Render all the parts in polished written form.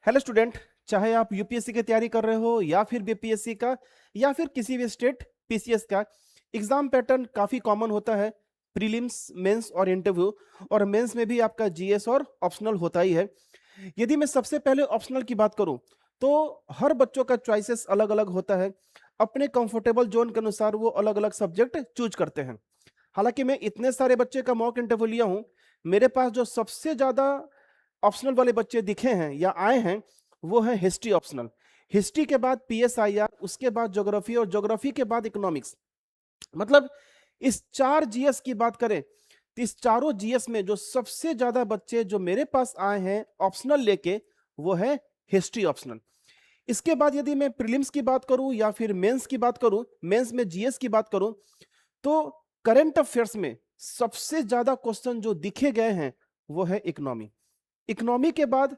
Hello student, चाहे आप UPSC की तैयारी कर रहे हो या फिर बीपीएससी का या फिर किसी भी स्टेट पीसीएस का, एग्जाम पैटर्न काफी कॉमन होता है। प्रीलिम्स, मेंस और इंटरव्यू, और मेंस में भी आपका जीएस और ऑप्शनल होता ही है। यदि मैं सबसे पहले ऑप्शनल की बात करूं तो हर बच्चों का चॉइसेस अलग अलग होता है। अपने कंफर्टेबल जोन के अनुसार वो अलग अलग सब्जेक्ट चूज करते हैं। हालांकि मैं इतने सारे बच्चे का मॉक इंटरव्यू लिया हूं, मेरे पास जो सबसे ज्यादा ऑप्शनल वाले बच्चे दिखे हैं या आए हैं वो है हिस्ट्री ऑप्शनल। हिस्ट्री के बाद पीएसआईआर, उसके बाद ज्योग्राफी और ज्योग्राफी के बाद इकोनॉमिक्स। मतलब इस चार जीएस की बात करें तो इस चारों जीएस में जो सबसे ज्यादा बच्चे जो मेरे पास आए हैं ऑप्शनल लेके वो है हिस्ट्री ऑप्शनल। इसके बाद यदि मैं प्रीलिम्स की बात करूं या फिर मेंस की बात करूं, मेंस में जीएस की बात करूं, तो करंट अफेयर्स में सबसे ज्यादा क्वेश्चन जो दिखे गए हैं वो है इकोनॉमी। इकोनॉमी के बाद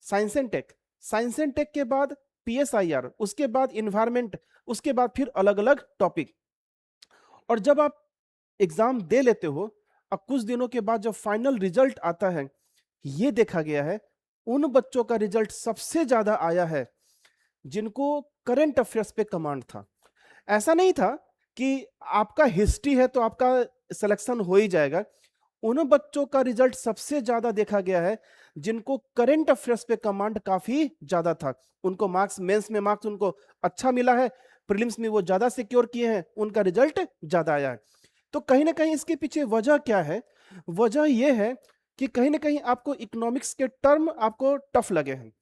science and tech, science and tech के बाद पीएसआईआर, उसके बाद इन्वायरमेंट, उसके बाद फिर अलग अलग टॉपिक। और जब आप एग्जाम दे लेते हो और कुछ दिनों के बाद जब फाइनल रिजल्ट आता है, ये देखा गया है उन बच्चों का रिजल्ट सबसे ज्यादा आया है जिनको करंट अफेयर्स पे कमांड था। ऐसा नहीं था कि आपका हिस्ट्री है तो आपका सिलेक्शन हो ही जाएगा। उन बच्चों का रिजल्ट सबसे ज्यादा देखा गया है जिनको करंट अफेयर्स पे कमांड काफी ज्यादा था। उनको मार्क्स, मेंस में मार्क्स उनको अच्छा मिला है, प्रीलिम्स में वो ज्यादा सिक्योर किए हैं, उनका रिजल्ट ज्यादा आया है। तो कहीं ना कहीं इसके पीछे वजह क्या है? वजह यह है कि कहीं ना कहीं आपको इकोनॉमिक्स के टर्म आपको टफ लगे हैं,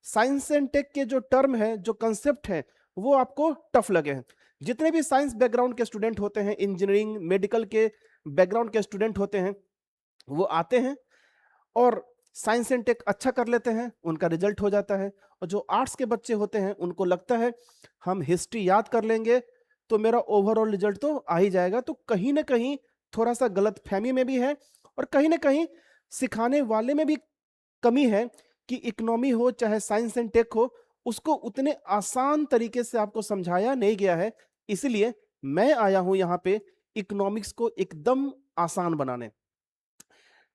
साइंस एंड टेक के जो टर्म है, जो कंसेप्ट है, वो आपको टफ लगे हैं। जितने भी साइंस बैकग्राउंड के स्टूडेंट होते हैं, इंजीनियरिंग मेडिकल के बैकग्राउंड के स्टूडेंट होते हैं, वो आते हैं और साइंस एंड टेक अच्छा कर लेते हैं, उनका रिजल्ट हो जाता है। और जो आर्ट्स के बच्चे होते हैं उनको लगता है हम हिस्ट्री याद कर लेंगे तो मेरा ओवरऑल रिजल्ट तो आ ही जाएगा। तो कहीं ना कहीं थोड़ा सा गलत फहमी में भी है और कहीं ना कहीं सिखाने वाले में भी कमी है कि इकोनॉमी हो चाहे साइंस एंड टेक हो, उसको उतने आसान तरीके से आपको समझाया नहीं गया है। इसलिए मैं आया हूं यहां पे इकोनॉमिक्स को एकदम आसान बनाने।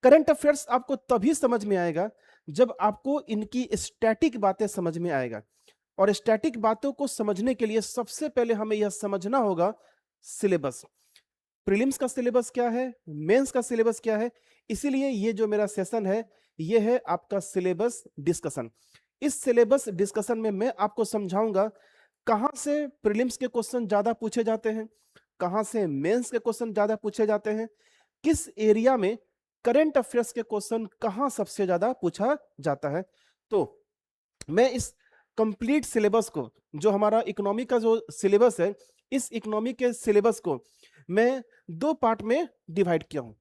करंट अफेयर्स आपको तभी समझ में आएगा जब आपको इनकी स्टैटिक बातें समझ में आएगा। और स्टैटिक बातों को समझने के लिए सबसे पहले हमें यह समझना होगा सिलेबस। प्रीलिम्स का सिलेबस क्या है, मेंस का सिलेबस क्या है। इसीलिए ये जो मेरा सेशन है ये है आपका सिलेबस डिस्कशन। इस सिलेबस डिस्कशन में मैं आपको समझाऊंगा कहां से प्रीलिम्स के क्वेश्चन ज्यादा पूछे जाते हैं, कहां से मेंस के क्वेश्चन ज्यादा पूछे जाते हैं, किस एरिया में करंट अफेयर्स के क्वेश्चन कहां सबसे ज्यादा पूछा जाता है। तो मैं इस कंप्लीट सिलेबस को, जो हमारा इकोनॉमी का जो सिलेबस है, इस इकोनॉमी के सिलेबस को मैं दो पार्ट में डिवाइड किया हूं।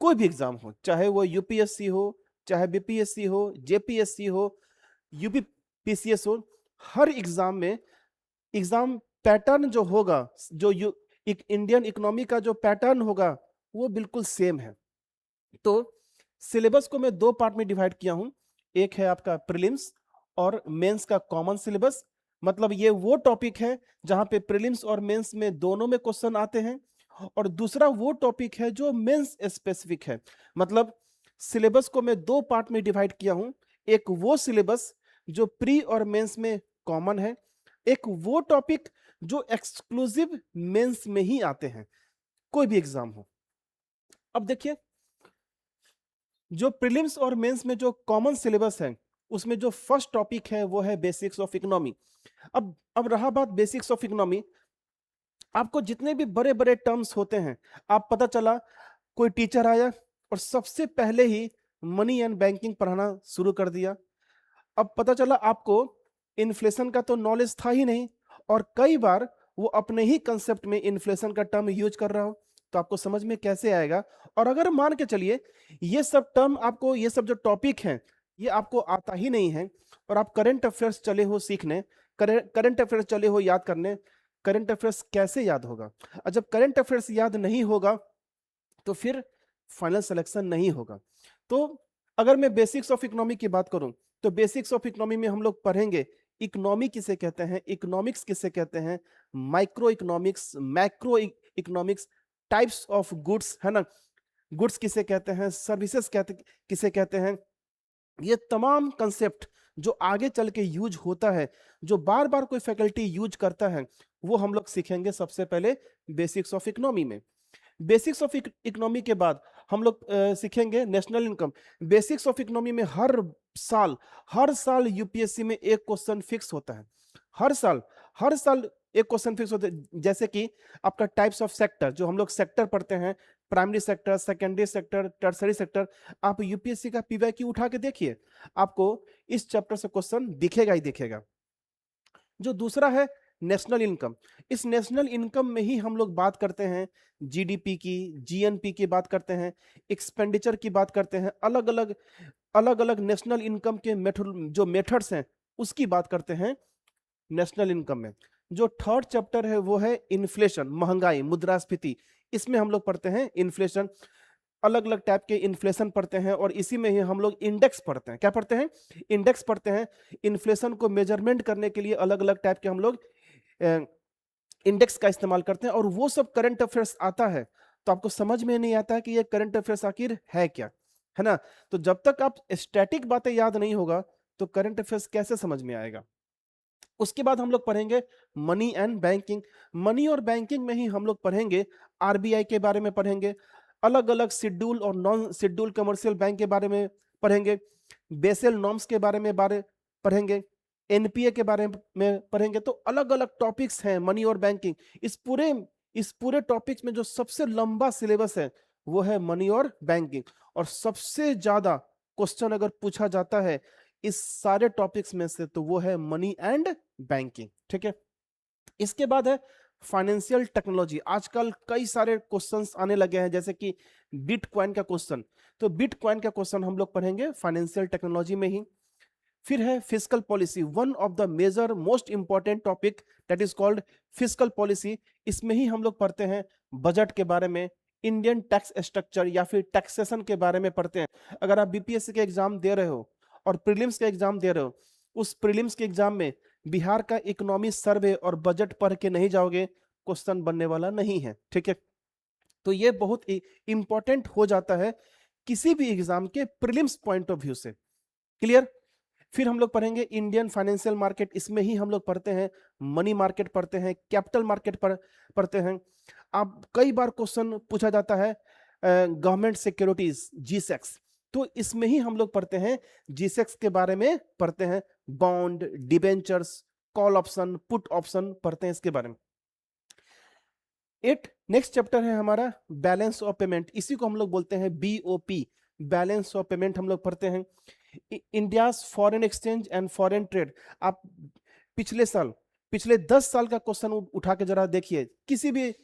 कोई भी एग्जाम हो, चाहे वो यूपीएससी हो, चाहे बीपीएससी हो, जेपीएससी हो, यूपी पीसीएस हो, हर एग्जाम में एग्जाम पैटर्न जो होगा, जो इंडियन इकोनॉमी का जो पैटर्न होगा वो बिल्कुल सेम है। तो सिलेबस को मैं दो पार्ट में डिवाइड किया हूं। एक है आपका प्रीलिम्स और मेंस का कॉमन सिलेबस। मतलब ये वो टॉपिक है जहां पे प्रीलिम्स और मेंस में दोनों में क्वेश्चन आते हैं। और दूसरा वो टॉपिक है जो मेंस स्पेसिफिक है। मतलब सिलेबस को मैं दो पार्ट में डिवाइड किया हूं। एक वो सिलेबस जो प्री और मेंस में कॉमन है, एक वो टॉपिक जो एक्सक्लूसिव मेंस में ही आते हैं, कोई भी एग्जाम हो। अब देखिए, जो प्रीलिम्स और मेंस में जो कॉमन सिलेबस है उसमें जो फर्स्ट टॉपिक है वो है बेसिक्स ऑफ इकोनॉमी। अब रहा बात बेसिक्स ऑफ इकोनॉमी, आपको जितने भी बड़े बड़े टर्म्स होते हैं, आप पता चला कोई टीचर आया और सबसे पहले ही मनी एंड बैंकिंग पढ़ाना शुरू कर दिया। अब पता चला आपको इन्फ्लेशन का तो नॉलेज था ही नहीं और कई बार वो अपने ही कंसेप्ट में इन्फ्लेशन का टर्म यूज कर रहा हो, तो आपको समझ में कैसे आएगा? और अगर मान के चलिए ये सब टर्म आपको, ये सब जो टॉपिक हैं ये आपको आता ही नहीं है और आप करंट अफेयर्स चले हो सीखने, करंट अफेयर्स चले हो याद करने, करंट अफेयर्स कैसे याद होगा? और जब करंट अफेयर्स याद नहीं होगा तो फिर फाइनल सिलेक्शन नहीं होगा। तो अगर मैं बेसिक्स ऑफ इकोनॉमी की बात करूं तो बेसिक्स ऑफ इकोनॉमी में हम लोग पढ़ेंगे इकोनॉमी किसे कहते हैं, इकोनॉमिक्स किसे कहते हैं, micro economics, macro economics, types of goods, है ना, गुड्स किसे कहते हैं, सर्विसेज कहते किसे कहते हैं, ये तमाम कंसेप्ट जो आगे चल के यूज होता है, जो बार बार कोई फैकल्टी यूज करता है, वो हम लोग सीखेंगे सबसे पहले बेसिक्स ऑफ इकोनॉमी में। बेसिक्स ऑफ इकोनॉमी के बाद हम लोग सीखेंगे national income. Basics of economy में हर साल यूपीएससी में एक क्वेश्चन फिक्स होता है। हर साल एक क्वेश्चन फिक्स होता है। जैसे कि आपका टाइप्स ऑफ सेक्टर, जो हम लोग सेक्टर पढ़ते हैं, primary sector, secondary sector, tertiary sector, आप यूपीएससी का पीवाईक्यू उठा के देखिए, आपको इस चैप्टर से क्वेश्चन दिखेगा ही दिखेगा। जो दूसरा है नेशनल इनकम, इस नेशनल इनकम में ही हम लोग बात करते हैं जीडीपी की, जीएनपी की बात करते हैं, एक्सपेंडिचर की बात करते हैं, अलग अलग नेशनल इनकम के जो मेथड्स हैं उसकी बात करते हैं नेशनल इनकम में। जो थर्ड चैप्टर है वो है इन्फ्लेशन, महंगाई, मुद्रास्फीति। इसमें हम लोग पढ़ते हैं इन्फ्लेशन, अलग अलग टाइप के इन्फ्लेशन पढ़ते हैं, और इसी में ही हम लोग इंडेक्स पढ़ते हैं। क्या पढ़ते हैं? इंडेक्स पढ़ते हैं। इन्फ्लेशन को मेजरमेंट करने के लिए अलग अलग टाइप के हम लोग इंडेक्स का इस्तेमाल करते हैं, और वो सब करंट अफेयर्स आता है तो आपको समझ में नहीं आता है कि ये करंट अफेयर्स आखिर है क्या, है ना? तो जब तक आप स्टैटिक बातें याद नहीं होगा तो करंट अफेयर्स कैसे समझ में आएगा? उसके बाद हम लोग पढ़ेंगे मनी एंड बैंकिंग। मनी और बैंकिंग में ही हम लोग पढ़ेंगे आरबीआई के बारे में पढ़ेंगे, अलग अलग शेड्यूल और नॉन शेड्यूल कमर्शियल बैंक के बारे में पढ़ेंगे, बेसल नॉर्म्स के बारे में पढ़ेंगे, एनपीए के बारे में पढ़ेंगे। तो अलग अलग टॉपिक्स हैं मनी और बैंकिंग। इस पूरे टॉपिक्स में जो सबसे लंबा सिलेबस है वो है मनी और बैंकिंग, और सबसे ज्यादा क्वेश्चन अगर पूछा जाता है इस सारे टॉपिक्स में से तो वो है मनी एंड बैंकिंग। ठीक है, इसके बाद है फाइनेंशियल टेक्नोलॉजी। आजकल कई सारे क्वेश्चंस आने लगे हैं, जैसे कि बिटकॉइन का क्वेश्चन। तो बिटकॉइन का क्वेश्चन हम लोग पढ़ेंगे फाइनेंशियल टेक्नोलॉजी में ही। फिर है fiscal policy, one of the major most important topic that is called fiscal policy. इसमें ही हम लोग पढ़ते हैं बजट के बारे में, इंडियन टैक्स स्ट्रक्चर या फिर टैक्सेशन के बारे में पढ़ते हैं। अगर आप बीपीएससी के एग्जाम दे रहे हो और प्रीलिम्स के एग्जाम दे रहे हो, उस प्रीलिम्स के एग्जाम में बिहार का इकोनॉमी सर्वे और बजट पढ़ के नहीं जाओगे, क्वेश्चन बनने वाला नहीं है। ठीक है, तो ये बहुत इंपॉर्टेंट हो जाता है किसी भी एग्जाम के प्रीलिम्स पॉइंट ऑफ व्यू से। क्लियर? फिर हम लोग पढ़ेंगे इंडियन फाइनेंशियल मार्केट। इसमें ही हम लोग पढ़ते हैं मनी मार्केट, पढ़ते हैं कैपिटल मार्केट पढ़ते हैं। आप कई बार क्वेश्चन पूछा जाता है गवर्नमेंट सिक्योरिटीज, जीसेक्स, तो इसमें ही हम लोग पढ़ते हैं जीसेक्स के बारे में पढ़ते हैं, bond, debentures, call option, put option पढ़ते हैं इसके बारे में। नेक्स्ट चैप्टर है हमारा बैलेंस ऑफ पेमेंट। इसी को हम लोग बोलते हैं बीओपी, बैलेंस ऑफ पेमेंट हम लोग पढ़ते हैं। India's foreign exchange and foreign trade. आप पिछले 10 साल का क्वेश्चन उठा के जरा देखिए, किसी भी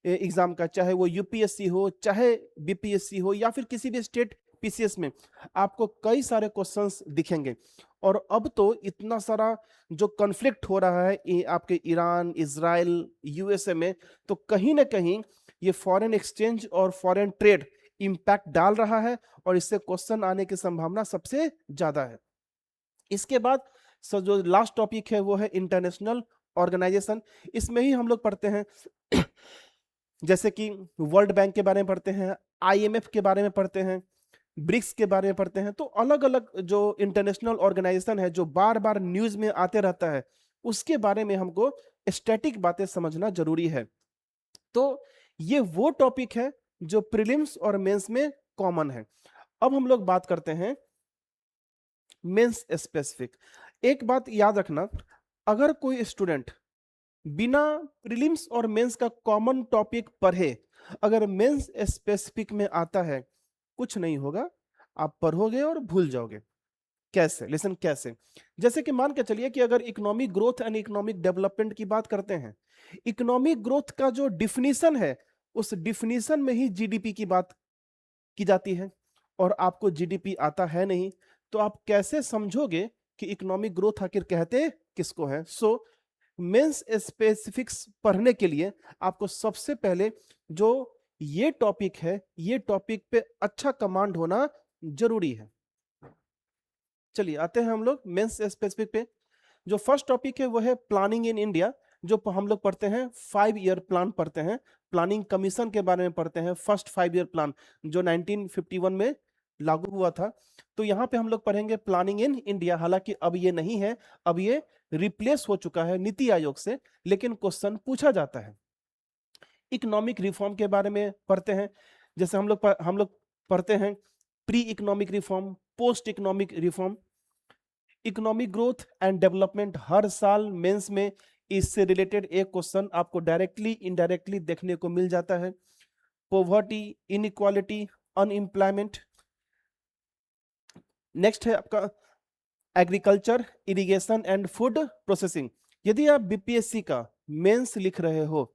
एग्जाम का, चाहे वो यूपीएससी हो, चाहे बीपीएससी हो, या फिर किसी भी स्टेट पीसीएस में, आपको कई सारे क्वेश्चंस दिखेंगे। और अब तो इतना सारा जो कॉन्फ्लिक्ट हो रहा है आपके ईरान, इजराइल, यूएसए में, तो कहीं ना कहीं ये फॉरेन एक्सचेंज और फॉरेन ट्रेड इंपैक्ट डाल रहा है, और इससे क्वेश्चन आने की संभावना सबसे ज्यादा है। इसके बाद जो लास्ट टॉपिक है वो है इंटरनेशनल ऑर्गेनाइजेशन। इसमें ही हम लोग पढ़ते हैं जैसे कि वर्ल्ड बैंक के बारे में पढ़ते हैं, आईएमएफ के बारे में पढ़ते हैं, ब्रिक्स के बारे में पढ़ते हैं। तो अलग अलग जो इंटरनेशनल ऑर्गेनाइजेशन है जो बार बार न्यूज में आते रहता है, उसके बारे में हमको स्टैटिक बातें समझना जरूरी है। तो ये वो टॉपिक है जो प्रीलिम्स और मेंस में कॉमन है। अब हम लोग बात करते हैं मेंस स्पेसिफिक। एक बात याद रखना, अगर कोई स्टूडेंट बिना प्रीलिम्स और मेंस का कॉमन टॉपिक पढ़े अगर मेंस स्पेसिफिक में आता है, कुछ नहीं होगा, आप पढ़ोगे और भूल जाओगे। कैसे? लिसन, कैसे? जैसे कि मान के चलिए कि अगर economic growth and economic development की बात करते हैं, इकोनॉमिक ग्रोथ का जो डिफिनीशन है उस डिफिनीशन में ही जीडीपी की बात की जाती है, और आपको जीडीपी आता है नहीं, तो आप कैसे समझोगे कि इकोनॉमिक ग्रोथ आखिर कहते किसको है? सो मेंस स्पेसिफिक्स पढ़ने के लिए आपको सबसे पहले जो ये टॉपिक है, ये टॉपिक पे अच्छा कमांड होना जरूरी है। चलिए आते हैं हम लोग मेंस स्पेसिफिक पे। जो फर्स्ट टॉपिक है वो है प्लानिंग इन इंडिया। जो हम लोग पढ़ते हैं 5 ईयर प्लान पढ़ते हैं, प्लानिंग कमीशन के बारे में पढ़ते हैं, फर्स्ट 5 ईयर प्लान जो 1951 में लागू हुआ था। तो यहाँ पे हम लोग पढ़ेंगे प्लानिंग इन इंडिया, हालांकि अब ये नहीं है, अब ये रिप्लेस हो चुका है नीति आयोग से, लेकिन क्वेश्चन पूछा जाता है। इकोनॉमिक रिफॉर्म के बारे में पढ़ते हैं, जैसे हम लोग पढ़ते हैं pre economic reform, post economic reform, economic growth and development. हर साल मेंस में इससे रिलेटेड एक क्वेश्चन आपको डायरेक्टली इनडायरेक्टली देखने को मिल जाता है। Poverty, inequality, unemployment. नेक्स्ट है आपका agriculture, irrigation and food processing. यदि आप बीपीएससी का मेंस लिख रहे हो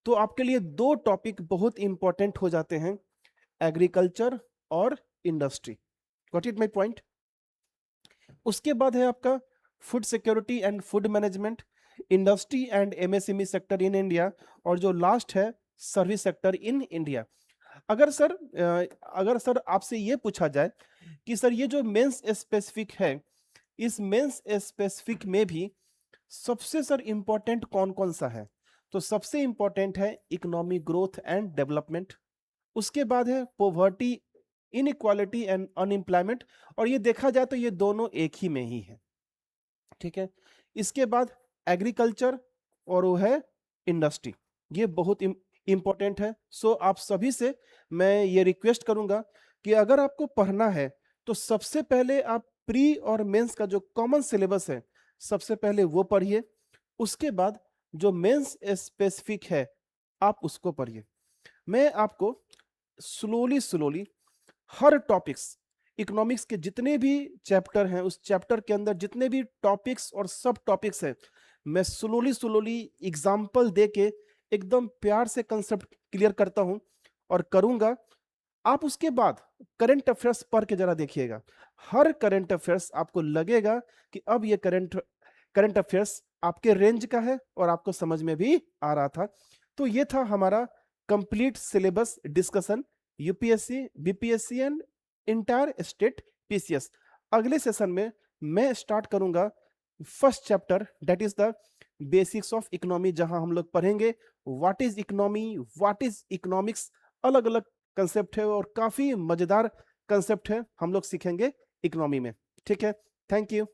तो आपके लिए दो टॉपिक बहुत इंपॉर्टेंट हो जाते हैं, एग्रीकल्चर और industry. Got it my point. उसके बाद है आपका food security and food management, industry and MSME sector in India, और जो लास्ट है सर्विस सेक्टर इन इंडिया। अगर सर आपसे ये पूछा जाए कि सर ये जो मेंस स्पेसिफिक है, इस मेंस स्पेसिफिक में भी सबसे सर इंपॉर्टेंट कौन कौन सा है, तो सबसे इंपॉर्टेंट है इकोनॉमिक ग्रोथ एंड डेवलपमेंट। उसके बाद है पोवर्टी, इनइक्वालिटी एंड अनएम्प्लॉयमेंट, और ये देखा जाए तो ये दोनों एक ही में ही है, ठीक है। इसके बाद एग्रीकल्चर और वो है इंडस्ट्री, ये बहुत इंपॉर्टेंट है। सो आप सभी से मैं ये रिक्वेस्ट करूंगा कि अगर आपको पढ़ना है तो सबसे पहले आप प्री और मेंस का जो कॉमन सिलेबस है सबसे पहले वो पढ़िए, उसके बाद जो मेंस स्पेसिफिक है आप उसको पढ़िए। मैं आपको स्लोली हर टॉपिक्स, इकोनॉमिक्स के जितने भी चैप्टर हैं उस चैप्टर के अंदर जितने भी टॉपिक्स और सब टॉपिक्स हैं, मैं स्लोली एग्जाम्पल दे के एकदम प्यार से कंसेप्ट क्लियर करता हूं और करूंगा। आप उसके बाद करंट अफेयर्स पढ़ के जरा देखिएगा, हर करंट अफेयर्स आपको लगेगा कि अब ये करंट अफेयर्स आपके रेंज का है और आपको समझ में भी आ रहा था। तो ये था हमारा complete syllabus discussion, UPSC, BPSC and entire state PCS. अगले सेशन में मैं स्टार्ट करूंगा first chapter, that is the basics of economy, जहां हम लोग पढ़ेंगे what is economy, what is economics. अलग अलग कंसेप्ट है और काफी मजेदार कंसेप्ट है हम लोग सीखेंगे इकोनॉमी में, ठीक है। Thank you.